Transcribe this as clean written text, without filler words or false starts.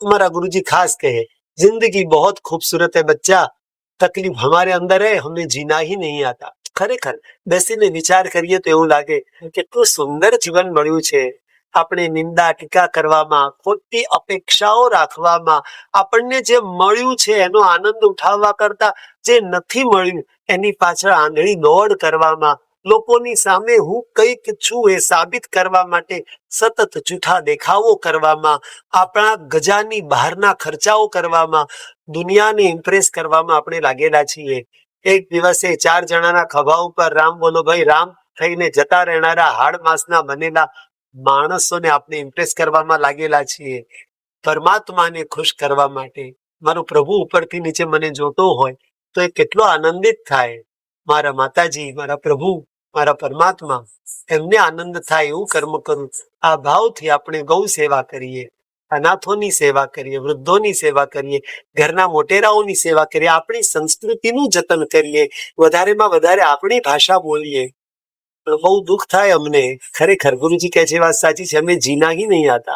हमारा गुरुजी खास कहे, जिंदगी बहुत खूबसूरत है बच्चा, तकलीफ हमारे अंदर है, हमें जीना ही नहीं आता. ખરેખર બેસીને વિચાર કરીએ તો એવું લાગે કેટલું સુંદર જીવન મળ્યું છે. આપણે નિંદા ટીકા કરવામાં, ખોટી અપેક્ષાઓ રાખવામાં, આપણને જે મળ્યું છે એનો આનંદ ઉઠાવવા કરતા જે નથી મળ્યું એની પાછળ આંધળી દોડ કરવામાં, લોકોની સામે હું કંઈક છું એ સાબિત કરવા માટે સતત જૂઠા દેખાવો કરવામાં, આપણા ગજાની બહારના ખર્ચાઓ કરવામાં, દુનિયાને ઇમ્પ્રેસ કરવામાં આપણે લાગેલા છીએ. એક દિવસે 4 જણાના ખભા ઉપર રામ બોલો ભાઈ રામ થઈને જતા રહેનારા હાડ માંસના બનેલા માણસોને આપણે ઇમ્પ્રેસ કરવામાં લાગેલા છીએ. પરમાત્માને ખુશ કરવા માટે મારો પ્રભુ ઉપરથી નીચે મને જોતો હોય તો એ કેટલો આનંદિત થાય. મારા માતાજી, મારા પ્રભુ, મારા પરમાત્મા, એમને આનંદ થાય એવું કર્મ કરું. આ ભાવથી આપણે ગૌ સેવા કરીએ, અનાથોની સેવા કરીએ, વૃદ્ધોની સેવા કરીએ, ઘરના મોટેરાઓની સેવા કરીએ, આપણી સંસ્કૃતિનું જતન કરીએ, વધારેમાં વધારે આપણી ભાષા બોલીએ. બહુ દુઃખ થાય અમને. ખરેખર ગુરુજી કહે છે વાત સાચી છે, અમે જીના ही नहीं आता.